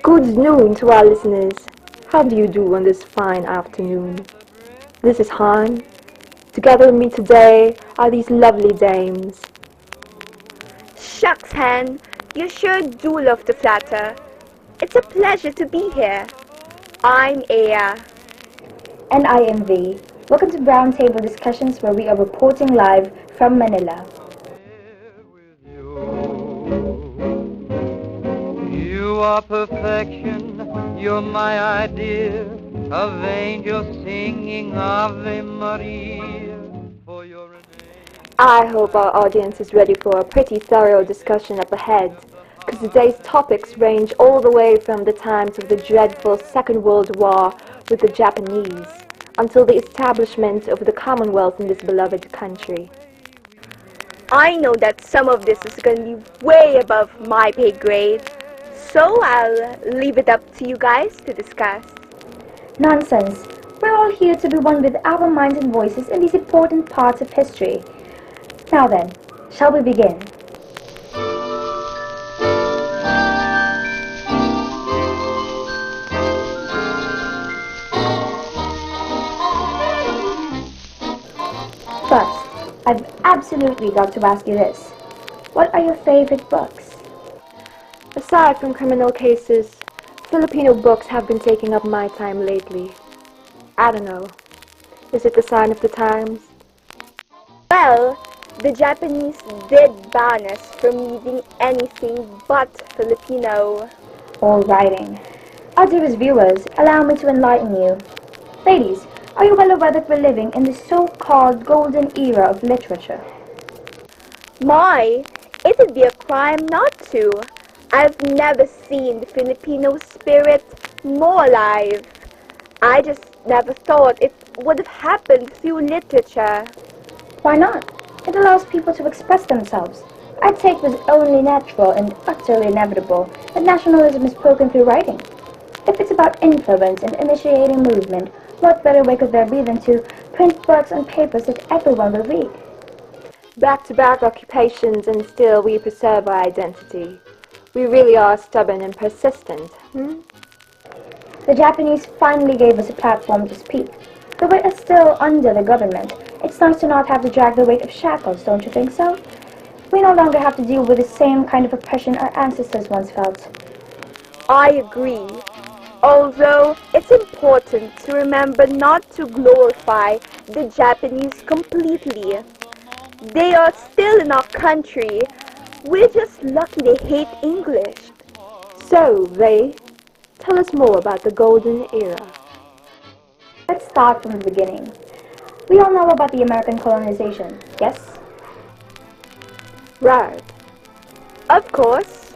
Good noon to our listeners. How do you do on this fine afternoon? This is Han. Together with me today are these lovely dames. Shucks, Han, you sure do love to flatter. It's a pleasure to be here. I'm Aya. And I am V. Welcome to Brown Table Discussions where we are reporting live from Manila. You are perfection, you're my idea of angels singing Ave Maria for your I hope our audience is ready for a pretty thorough discussion up ahead, because today's topics range all the way from the times of the dreadful Second World War with the Japanese until the establishment of the Commonwealth in this beloved country. I know that some of this is going to be way above my pay grade, so I'll leave it up to you guys to discuss. Nonsense. We're all here to be one with our minds and voices in these important parts of history. Now then, shall we begin? First, I've absolutely got to ask you this. What are your favorite books? Aside from criminal cases, Filipino books have been taking up my time lately. I don't know. Is it the sign of the times? Well, the Japanese did ban us from reading anything but Filipino. All writing. Our dearest viewers, allow me to enlighten you. Ladies, are you well aware that we're living in the so-called golden era of literature? My, it'd be a crime not to. I've never seen the Filipino spirit more alive. I just never thought it would have happened through literature. Why not? It allows people to express themselves. I'd say it was only natural and utterly inevitable that nationalism is spoken through writing. If it's about influence and initiating movement, what better way could there be than to print books on papers that everyone will read? Back-to-back occupations and still we preserve our identity. We really are stubborn and persistent, The Japanese finally gave us a platform to speak. Though we are still under the government, it's nice to not have to drag the weight of shackles, don't you think so? We no longer have to deal with the same kind of oppression our ancestors once felt. I agree. Although it's important to remember not to glorify the Japanese completely. They are still in our country. We're just lucky they hate English. So, Ray, tell us more about the Golden Era. Let's start from the beginning. We all know about the American colonization, yes? Right. Of course.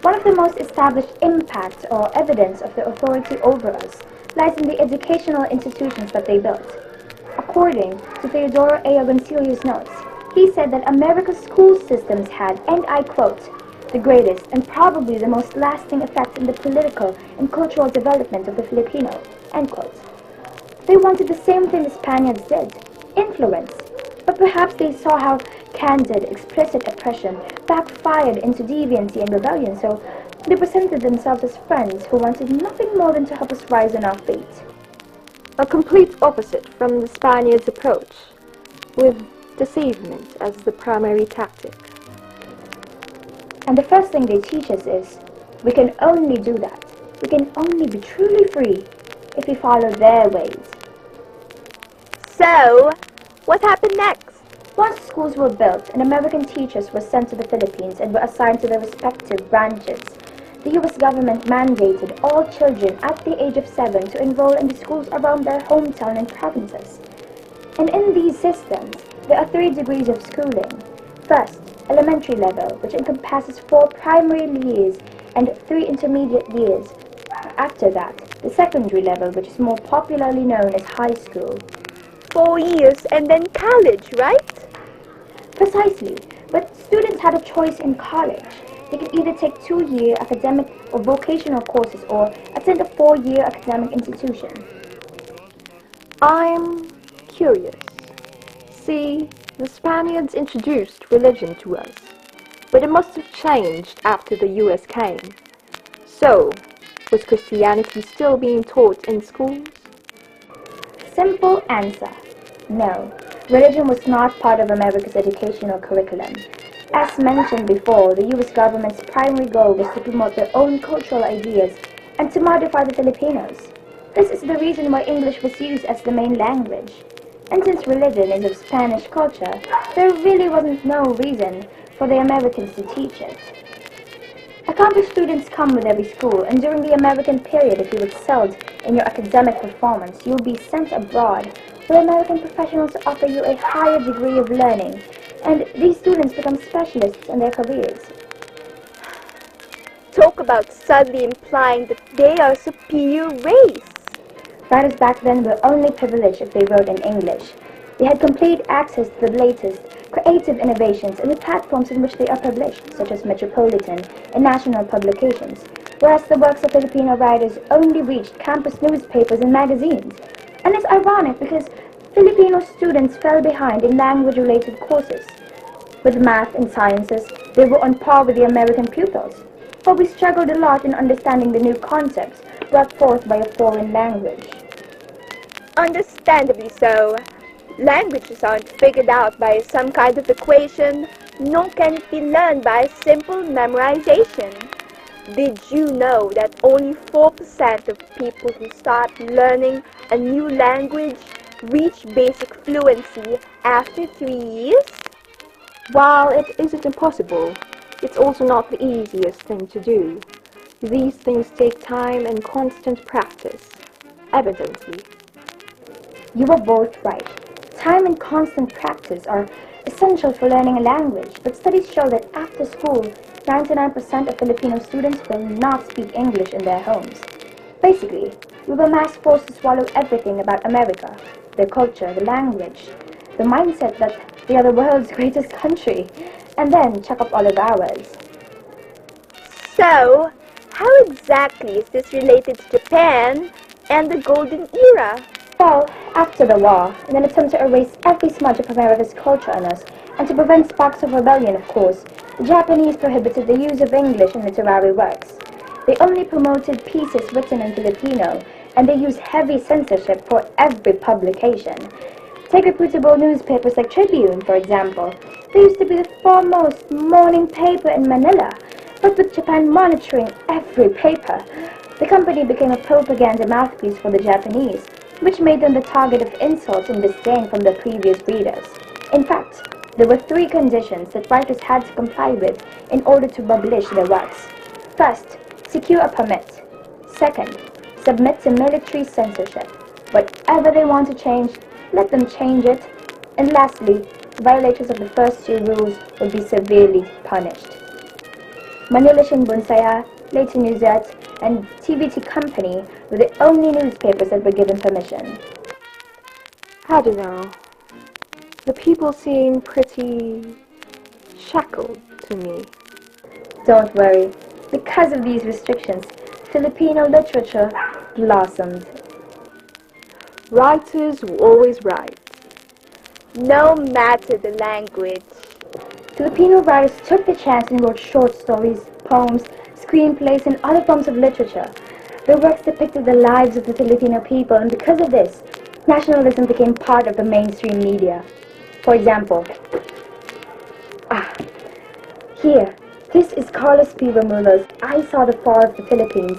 One of the most established impacts or evidence of their authority over us lies in the educational institutions that they built. According to Theodore A. Agoncillo's notes, he said that America's school systems had, and I quote, the greatest and probably the most lasting effect in the political and cultural development of the Filipino, end quote. They wanted the same thing the Spaniards did, influence. But perhaps they saw how candid, explicit oppression backfired into deviancy and rebellion, so they presented themselves as friends who wanted nothing more than to help us rise on our feet. A complete opposite from the Spaniards' approach, with deceivement as the primary tactic. And the first thing they teach us is, we can only do that. We can only be truly free if we follow their ways. So, what happened next? Once schools were built and American teachers were sent to the Philippines and were assigned to their respective branches, the U.S. government mandated all children at the age of 7 to enroll in the schools around their hometown and provinces. And in these systems, there are 3 degrees of schooling. First, elementary level, which encompasses 4 primary years and 3 intermediate years. After that, the secondary level, which is more popularly known as high school. 4 years and then college, right? Precisely, but students had a choice in college. They could either take 2-year academic or vocational courses or attend a 4-year academic institution. I'm curious. See, the Spaniards introduced religion to us. but it must have changed after the US came. So, was Christianity still being taught in schools? Simple answer. No. Religion was not part of America's educational curriculum. As mentioned before, the US government's primary goal was to promote their own cultural ideas and to modify the Filipinos. This is the reason why English was used as the main language. And since religion is of Spanish culture, there really wasn't no reason for the Americans to teach it. Accomplished students come with every school, and during the American period, if you excelled in your academic performance, you will be sent abroad, where American professionals offer you a higher degree of learning, and these students become specialists in their careers. Talk about subtly implying that they are a superior race. Writers back then were only privileged if they wrote in English. They had complete access to the latest creative innovations and the platforms in which they are published, such as metropolitan and national publications, whereas the works of Filipino writers only reached campus newspapers and magazines. And it's ironic because Filipino students fell behind in language-related courses. With math and sciences, they were on par with the American pupils, but we struggled a lot in understanding the new concepts brought forth by a foreign language. Understandably so. Languages aren't figured out by some kind of equation, nor can it be learned by simple memorization. Did you know that only 4% of people who start learning a new language reach basic fluency after 3 years? While it isn't impossible, it's also not the easiest thing to do. These things take time and constant practice, evidently. You are both right. Time and constant practice are essential for learning a language, but studies show that after school, 99% of Filipino students will not speak English in their homes. Basically, we were mass forced to swallow everything about America, their culture, the language, the mindset that they are the world's greatest country, and then chuck up all of ours. So, how exactly is this related to Japan and the Golden Era? Well, after the war, in an attempt to erase every smudge of America's culture on us, and to prevent sparks of rebellion, of course, the Japanese prohibited the use of English in literary works. They only promoted pieces written in Filipino, and they used heavy censorship for every publication. Take reputable newspapers like Tribune, for example. They used to be the foremost morning paper in Manila, but with Japan monitoring every paper, the company became a propaganda mouthpiece for the Japanese, which made them the target of insults and disdain from their previous readers. In fact, there were 3 conditions that writers had to comply with in order to publish their works. First, secure a permit. Second, submit to military censorship. Whatever they want to change, let them change it. And lastly, violators of the first 2 rules would be severely punished. Manila Shinbun Saya, later Newsette, and TVT Company were the only newspapers that were given permission. I don't know. The people seem pretty shackled to me. Don't worry, because of these restrictions, Filipino literature blossomed. Writers will always write. No matter the language. Filipino writers took the chance and wrote short stories, poems, screenplays, and other forms of literature. Their works depicted the lives of the Filipino people, and because of this, nationalism became part of the mainstream media. For example, here, this is Carlos P. Romulo's I Saw the Fall of the Philippines.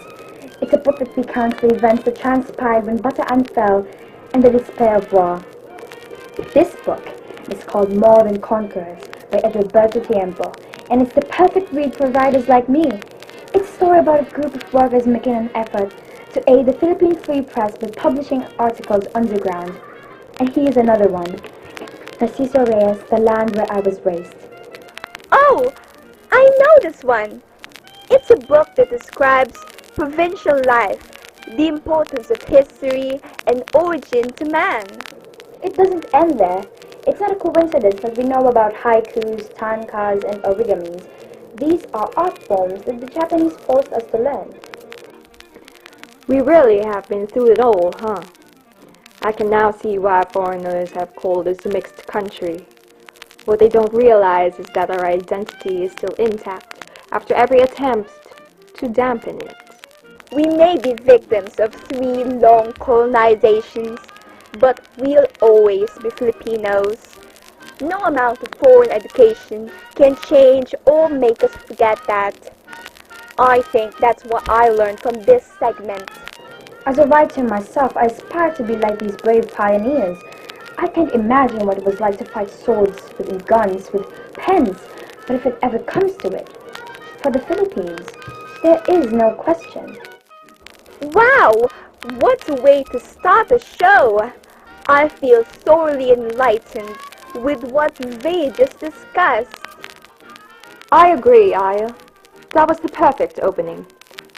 It's a book that recounts the events that transpired when Bataan fell and the despair of war. This book is called More Than Conquerors by Edilberto Tiempo, and it's the perfect read for writers like me. It's a story about a group of workers making an effort to aid the Philippine Free Press by publishing articles underground. And here's another one, Narciso Reyes, The Land Where I Was Raised. Oh, I know this one. It's a book that describes provincial life, the importance of history and origin to man. It doesn't end there. It's not a coincidence that we know about haikus, tankas, and origamis. These are art forms that the Japanese forced us to learn. We really have been through it all, huh? I can now see why foreigners have called us a mixed country. What they don't realize is that our identity is still intact after every attempt to dampen it. We may be victims of 3 long colonizations, but we'll always be Filipinos. No amount of foreign education can change or make us forget that. I think that's what I learned from this segment. As a writer myself, I aspire to be like these brave pioneers. I can't imagine what it was like to fight swords with guns, with pens, but if it ever comes to it, for the Philippines, there is no question. Wow! What a way to start a show! I feel thoroughly enlightened with what they just discussed. I agree, Aya. That was the perfect opening.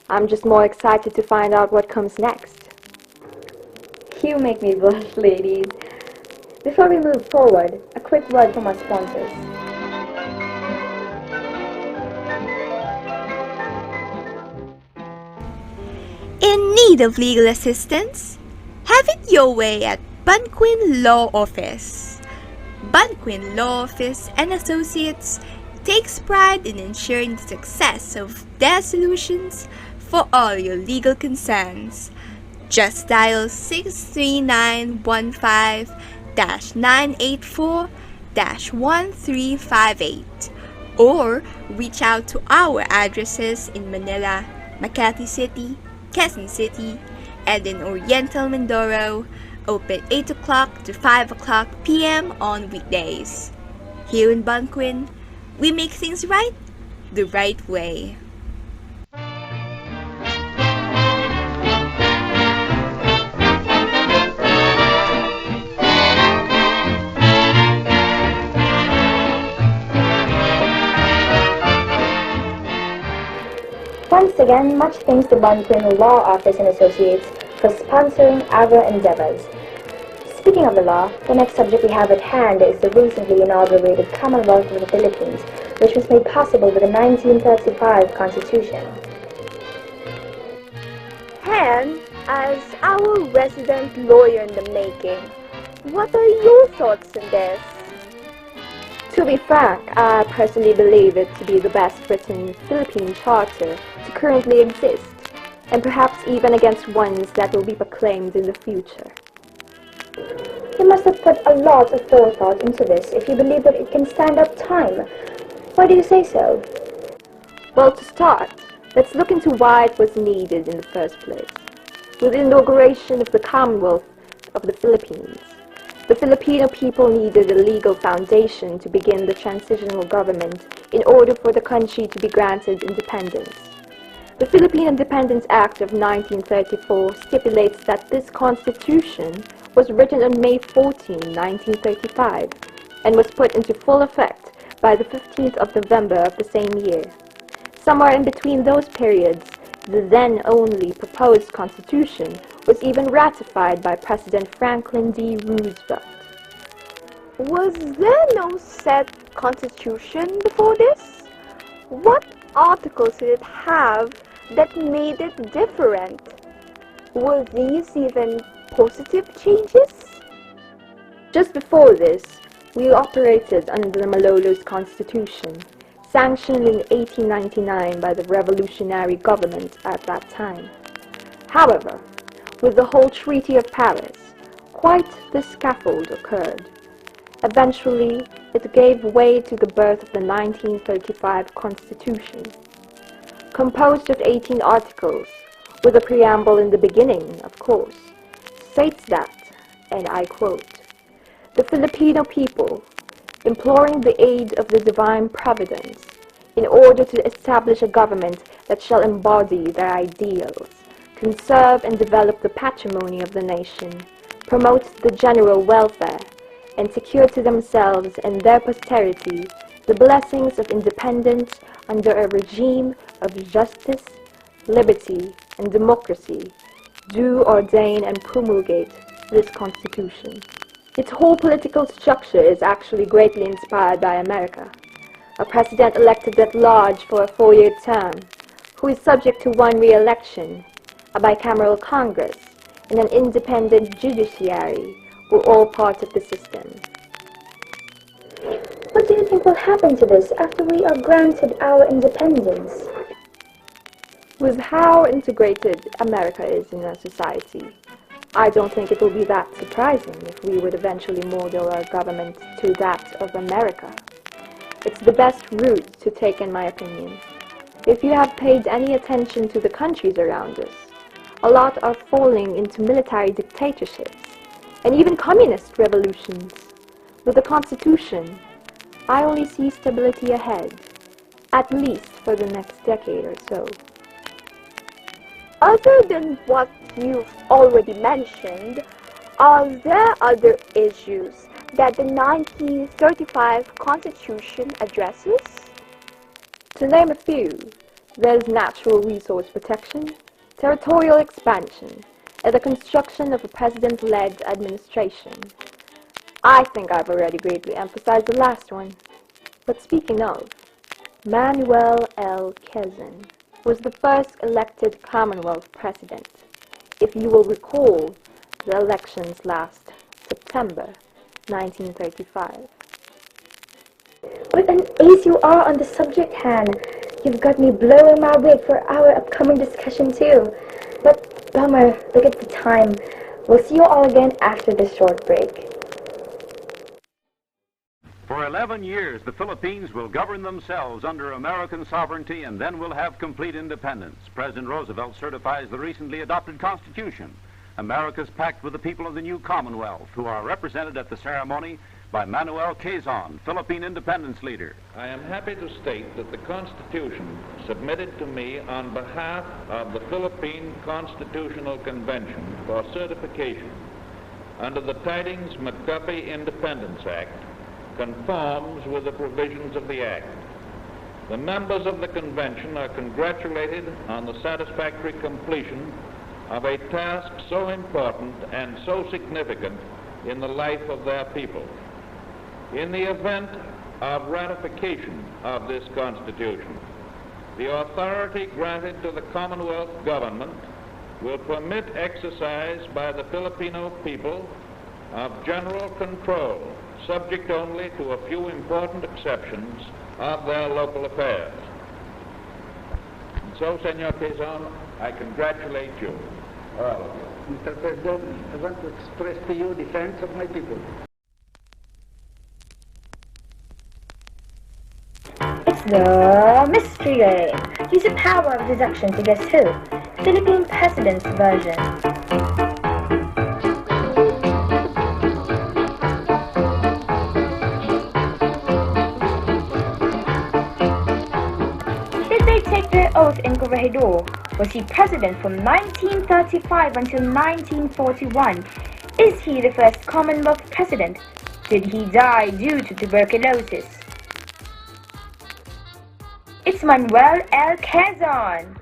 I'm just more excited to find out what comes next. You make me blush, ladies. Before we move forward, a quick word from our sponsors. In need of legal assistance? Have it your way at Bunquin Law Office. Bunquin Law Office and Associates takes pride in ensuring the success of their solutions for all your legal concerns. Just dial 63915-984-1358 or reach out to our addresses in Manila, Makati City, Quezon City, and in Oriental Mindoro, open 8 o'clock to 5 o'clock p.m. on weekdays. Here in Bunquin, we make things right the right way. Once again, much thanks to Bunquin Law Office and Associates for sponsoring our endeavors. Speaking of the law, the next subject we have at hand is the recently inaugurated Commonwealth of the Philippines, which was made possible with the 1935 Constitution. Han, as our resident lawyer in the making, what are your thoughts on this? To be frank, I personally believe it to be the best written Philippine charter to currently exist, and perhaps even against ones that will be proclaimed in the future. You must have put a lot of forethought into this if you believe that it can stand up time. Why do you say so? Well, to start, let's look into why it was needed in the first place. With the inauguration of the Commonwealth of the Philippines, the Filipino people needed a legal foundation to begin the transitional government in order for the country to be granted independence. The Philippine Independence Act of 1934 stipulates that this constitution was written on May 14, 1935, and was put into full effect by the 15th of November of the same year. Somewhere in between those periods, the then only proposed constitution was even ratified by President Franklin D. Roosevelt. Was there no set constitution before this? What articles did it have that made it different? Were these even positive changes? Just before this, we operated under the Malolo's Constitution, sanctioned in 1899 by the revolutionary government at that time. However, with the whole Treaty of Paris, quite the scaffold occurred. Eventually, it gave way to the birth of the 1935 Constitution. Composed of 18 articles, with a preamble in the beginning, of course, states that, and I quote, "The Filipino people, imploring the aid of the divine providence, in order to establish a government that shall embody their ideals, conserve and develop the patrimony of the nation, promote the general welfare, and secure to themselves and their posterity the blessings of independence under a regime of justice, liberty, and democracy, do ordain and promulgate this Constitution." Its whole political structure is actually greatly inspired by America. A president elected at large for a 4-year term, who is subject to 1 re-election, a bicameral Congress, and an independent judiciary were all part of the system. What do you think will happen to this after we are granted our independence? With how integrated America is in our society, I don't think it will be that surprising if we would eventually model our government to that of America. It's the best route to take, in my opinion. If you have paid any attention to the countries around us, a lot are falling into military dictatorships and even communist revolutions. With the Constitution, I only see stability ahead, at least for the next decade or so. Other than what you've already mentioned, are there other issues that the 1935 Constitution addresses? To name a few, there's natural resource protection, territorial expansion, and the construction of a president-led administration. I think I've already greatly emphasized the last one. But speaking of, Manuel L. Quezon was the first elected Commonwealth president. If you will recall, the elections last September 1935. What an ace you are on the subject, Han. You've got me blowing my wig for our upcoming discussion too. But bummer, look at the time. We'll see you all again after this short break. For 11 years, the Philippines will govern themselves under American sovereignty and then will have complete independence. President Roosevelt certifies the recently adopted Constitution, America's pact with the people of the new Commonwealth, who are represented at the ceremony by Manuel Quezon, Philippine independence leader. I am happy to state that the Constitution submitted to me on behalf of the Philippine Constitutional Convention for certification under the Tidings-McDuffie Independence Act conforms with the provisions of the Act. The members of the Convention are congratulated on the satisfactory completion of a task so important and so significant in the life of their people. In the event of ratification of this Constitution, the authority granted to the Commonwealth government will permit exercise by the Filipino people of general control, subject only to a few important exceptions of their local affairs. And so, Senor Quezon, I congratulate you, all of you. Mr. President, I want to express to you the thanks of my people. It's the mystery game. Use the power of deduction to guess who. Philippine President's version. Take their oath in Corregidor. Was he president from 1935 until 1941? Is he the first Commonwealth president? Did he die due to tuberculosis? It's Manuel L. Quezon.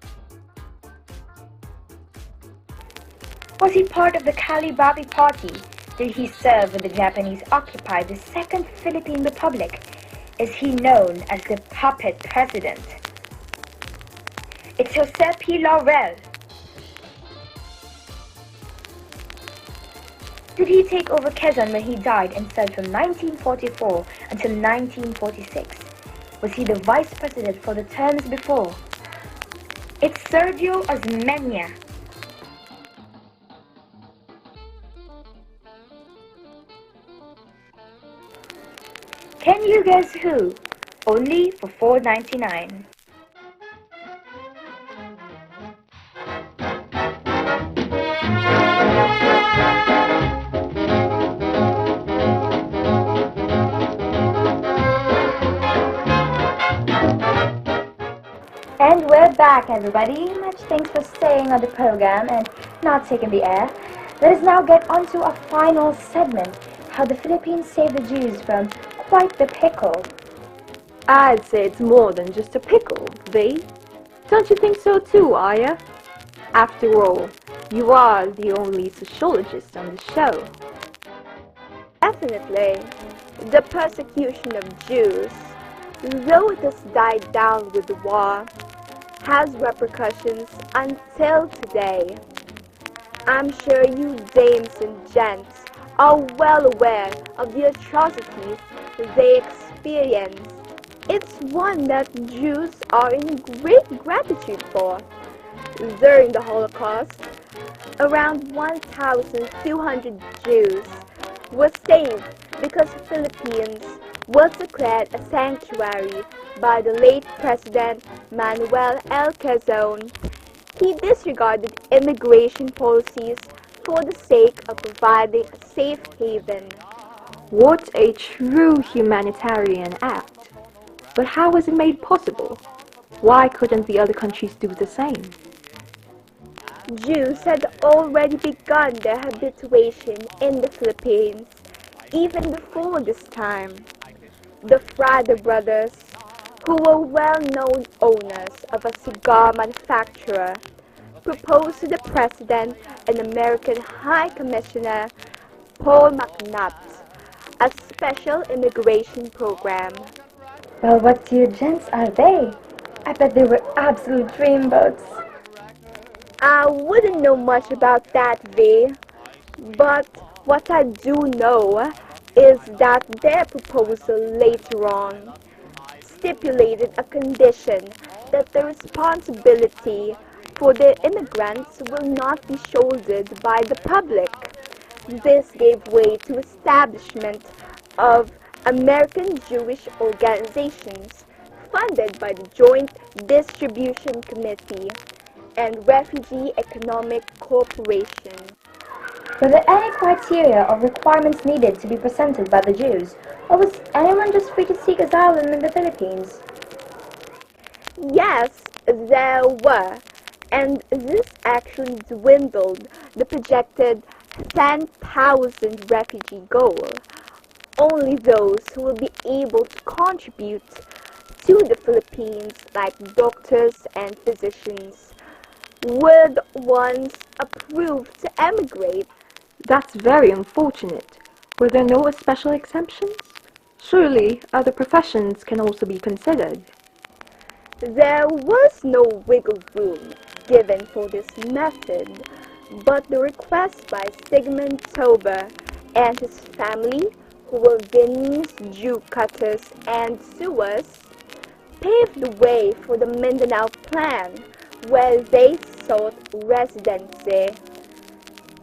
Was he part of the Calibabi Party? Did he serve when the Japanese occupied the Second Philippine Republic? Is he known as the puppet president? It's Jose P. Laurel. Did he take over Quezon when he died and served from 1944 until 1946? Was he the vice president for the terms before? It's Sergio Osmeña. Can you guess who? Only for $4.99. And we're back, everybody. Much thanks for staying on the program and not taking the air. Let us now get on to our final segment, how the Philippines saved the Jews from quite the pickle. I'd say it's more than just a pickle, V. Don't you think so too, Aya? After all, you are the only sociologist on the show. Definitely. The persecution of Jews, though it has died down with the war, has repercussions until today. I'm sure you dames and gents are well aware of the atrocities they experience. It's one that Jews are in great gratitude for. During the Holocaust, around 1,200 Jews were saved because the Philippines was declared a sanctuary by the late President Manuel L. Quezon. He disregarded immigration policies for the sake of providing a safe haven. What a true humanitarian act! But how was it made possible? Why couldn't the other countries do the same? Jews had already begun their habituation in the Philippines even before this time. The Frade brothers, who were well-known owners of a cigar manufacturer, proposed to the President and American High Commissioner Paul McNutt a special immigration program. Well, what dear gents are they? I bet they were absolute dreamboats. I wouldn't know much about that, V, but what I do know is that their proposal later on stipulated a condition that the responsibility for the immigrants will not be shouldered by the public. This gave way to establishment of American Jewish organizations funded by the Joint Distribution Committee and Refugee Economic Corporation. Were there any criteria or requirements needed to be presented by the Jews, or was anyone just free to seek asylum in the Philippines? Yes, there were, and this actually dwindled the projected 10,000 refugee goal. Only those who will be able to contribute to the Philippines, like doctors and physicians, were the ones approved to emigrate. That's very unfortunate. Were there no special exemptions? Surely other professions can also be considered. There was no wiggle room given for this method, but the request by Sigmund Tober and his family, who were Viennese Jew cutters and sewers, paved the way for the Mindanao Plan, where they sought residency.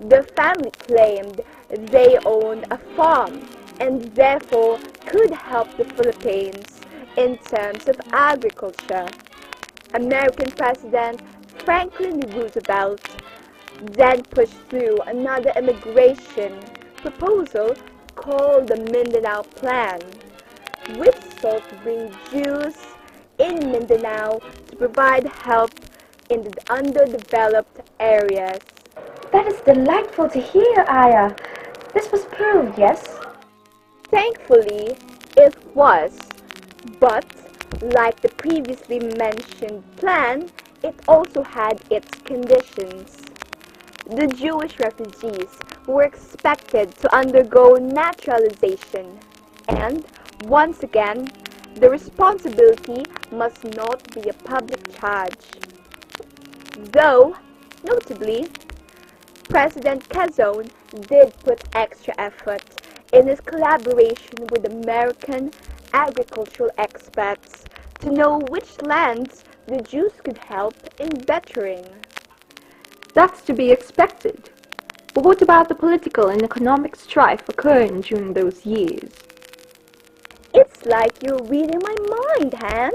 The family claimed they owned a farm and therefore could help the Philippines in terms of agriculture. American President Franklin Roosevelt then pushed through another immigration proposal called the Mindanao Plan, which sought to bring Jews in Mindanao to provide help in the underdeveloped areas. That is delightful to hear, Aya. This was proved, yes? Thankfully, it was, but like the previously mentioned plan, it also had its conditions. The Jewish refugees were expected to undergo naturalization, and once again, the responsibility must not be a public charge. Though, notably, President Quezon did put extra effort in his collaboration with American agricultural experts to know which lands the Jews could help in bettering. That's to be expected. But what about the political and economic strife occurring during those years? It's like you're reading my mind, Han.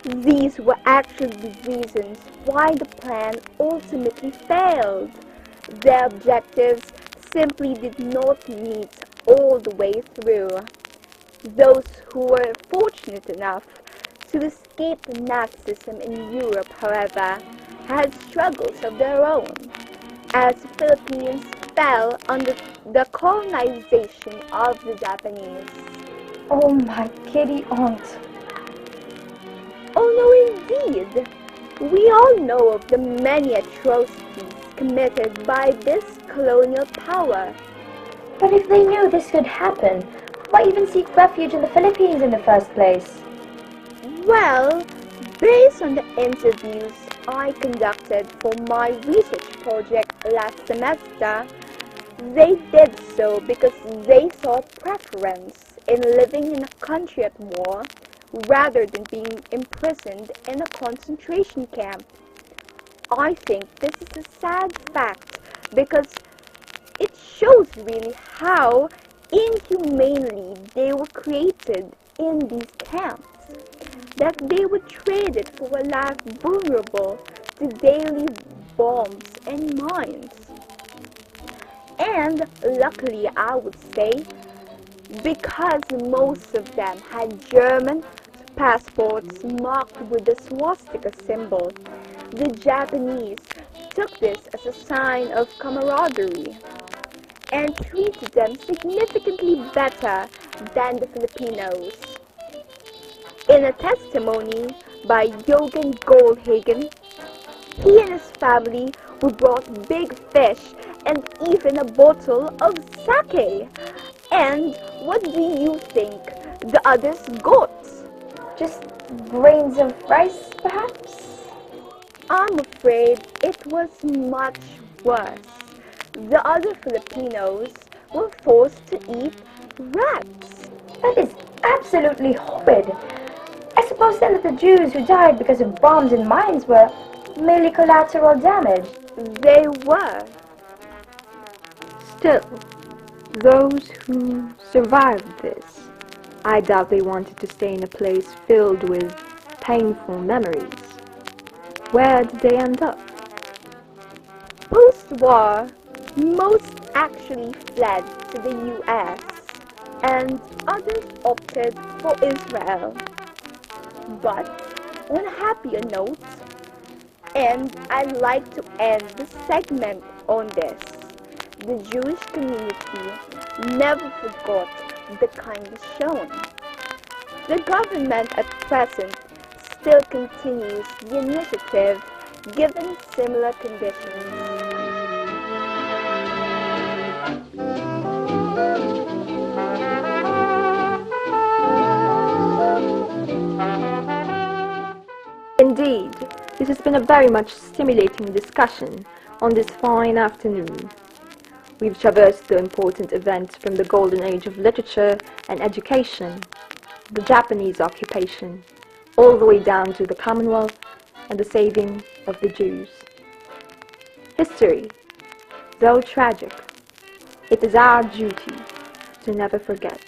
These were actually the reasons why the plan ultimately failed. Their objectives simply did not meet all the way through. Those who were fortunate enough to escape Nazism in Europe, however, had struggles of their own, as the Philippines fell under the colonization of the Japanese. Oh, my kitty aunt. Oh no, indeed! We all know of the many atrocities committed by this colonial power. But if they knew this could happen, why even seek refuge in the Philippines in the first place? Well, based on the interviews I conducted for my research project last semester, they did so because they saw preference in living in a country at war rather than being imprisoned in a concentration camp. I think this is a sad fact because it shows really how inhumanely they were created in these camps, that they were traded for a life vulnerable to daily bombs and mines. And luckily, I would say, because most of them had German passports marked with the swastika symbol, the Japanese took this as a sign of camaraderie and treated them significantly better than the Filipinos. In a testimony by Jochen Goldhagen, he and his family were brought big fish and even a bottle of sake. And what do you think the others got? Just grains of rice, perhaps? I'm afraid it was much worse. The other Filipinos were forced to eat rats. That is absolutely horrid. I suppose then that the Jews who died because of bombs and mines were merely collateral damage. They were. Still, those who survived this, I doubt they wanted to stay in a place filled with painful memories. Where did they end up? Post-war, most actually fled to the US, and others opted for Israel. But on a happier note, and I'd like to end the segment on this, the Jewish community never forgot the kindness shown. The government at present still continues the initiative given similar conditions. Indeed, this has been a very much stimulating discussion on this fine afternoon. We've traversed the important events from the golden age of literature and education, the Japanese occupation, all the way down to the Commonwealth and the saving of the Jews. History, though tragic, it is our duty to never forget.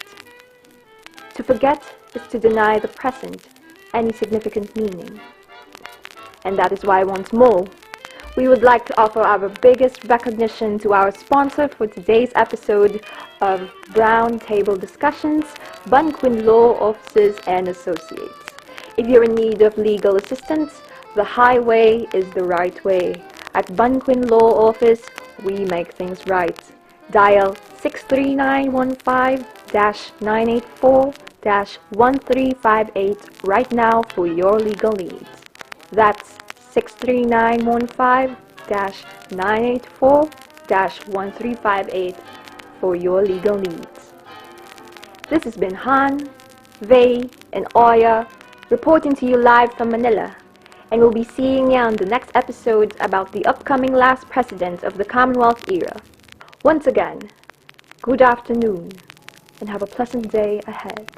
To forget is to deny the present any significant meaning. And that is why once more, we would like to offer our biggest recognition to our sponsor for today's episode of Brown Table Discussions, Bunquin Law Offices and Associates. If you're in need of legal assistance, the highway is the right way. At Bunquin Law Office, we make things right. Dial 63915-984-1358 right now for your legal needs. That's 63915-984-1358 for your legal needs. This has been Han, Vei, and Oya reporting to you live from Manila, and we'll be seeing you on the next episode about the upcoming last president of the Commonwealth era. Once again, good afternoon, and have a pleasant day ahead.